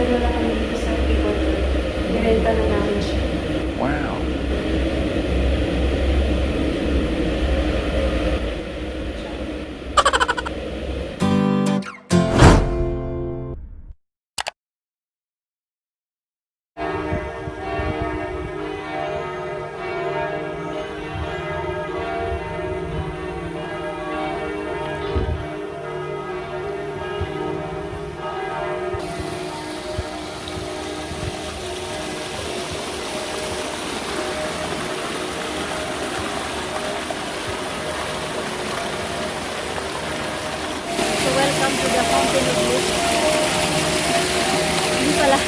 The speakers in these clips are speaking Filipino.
wala kami dito sa people. Nirenta na namin siya. Wow. Welcome to the Fountain of Youth. Hindi pala.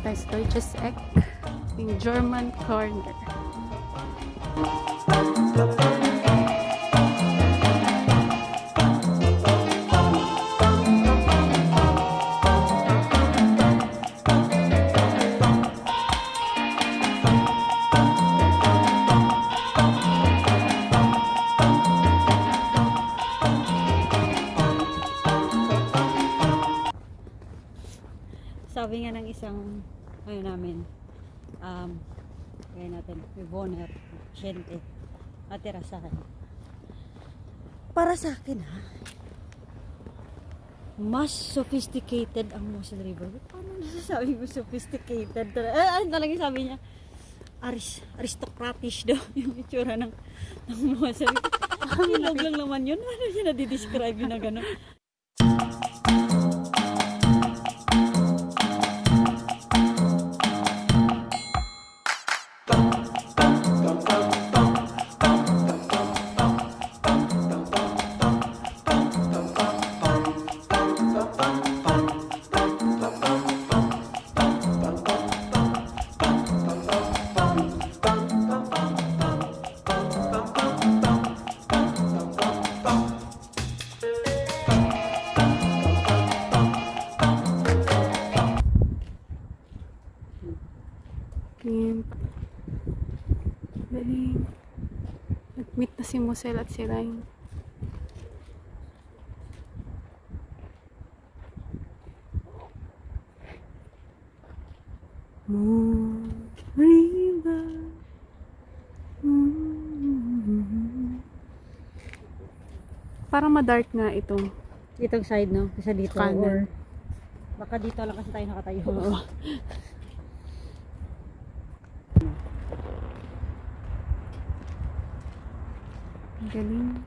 Ito is Deutsches Eck, yung German corner. Sabi nga ng isang namin, kaya natin, Vivoner, Gente, matirasahan. Para sa akin mas sophisticated ang Mosel River. Paano nasasabi mo sophisticated? Ano talaga sabi niya? Aristocratish daw yung itsura ng Mosel. Ilog lang naman yun. Ano siya nadidescribe yun na gano'n? Galing. Nag-meet na si Mosel at si Rhine. River. Parang ma-dark nga itong side, no? Kasi dito. Or baka dito lang kasi tayo nakatayo. Oo. Galing.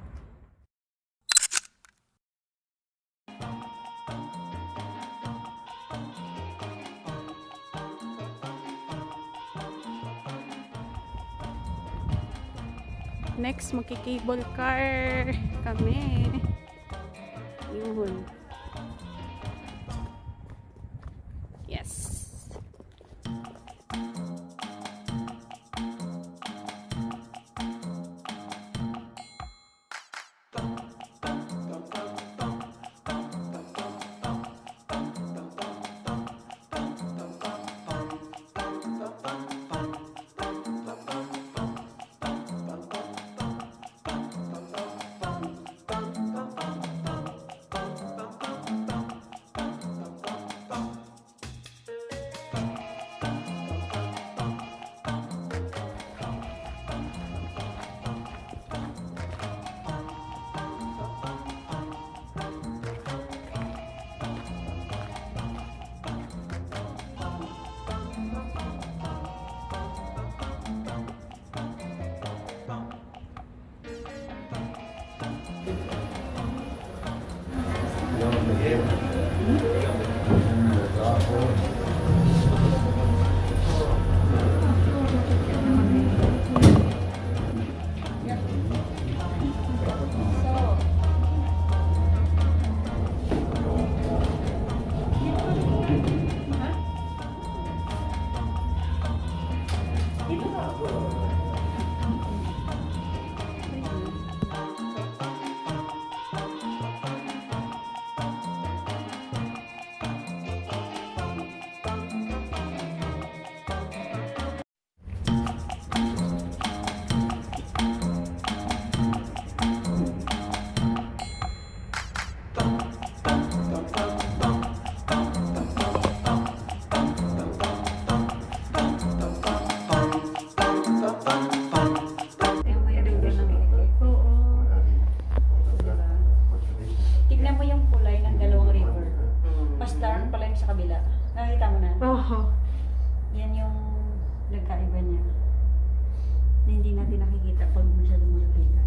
Next, magki-cable car kami. Yun. Yes. Tignan mo yung kulay ng dalawang river. Mas dark pala yung sa kabila. Nakita mo na? Oo. Yan yung nagkaiba niya. Na hindi natin nakikita pag masyadong malapitan.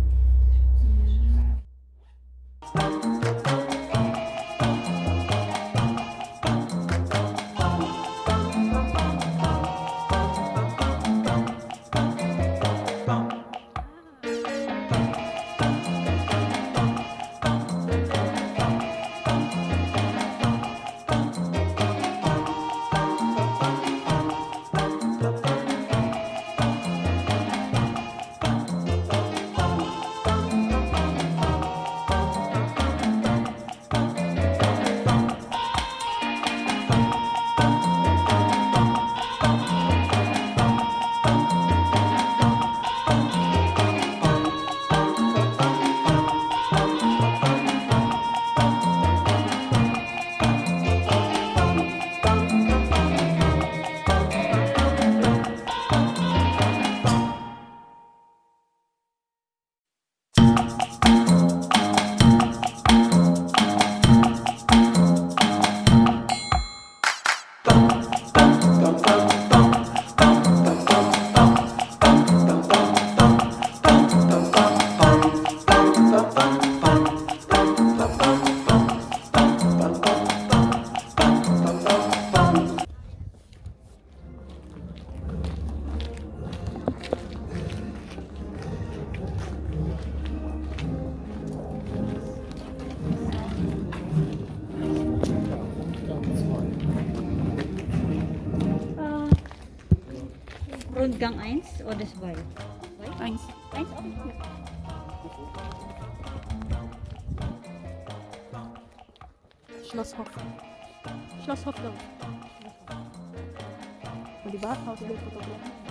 Rundgang 1 oder 2? 1. 1? Okay. Schlosshof. Schlosshof daw. O diba? House of photography.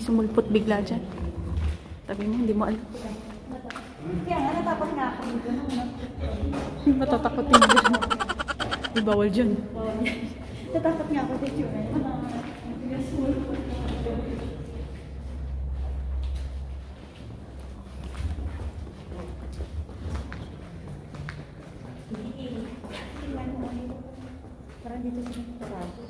Sumulpot bigla dyan. Tabi mo, hindi mo alam. Kaya nga, natapos nga ako dito. Matatakot din dyan. Di bawal dyan. Natakot nga ako dito. Parang dito sa parado.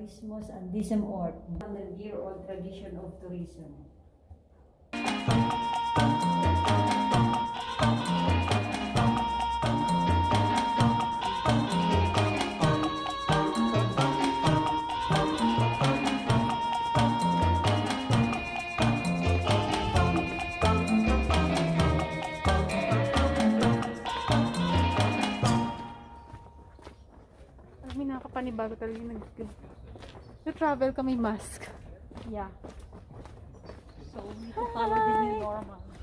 Tourismus an diesem Ort. 100-year-old tradition of tourism. May nakapanibago talaga nag-travel kami mask. Yeah. So, we need to follow the new normal.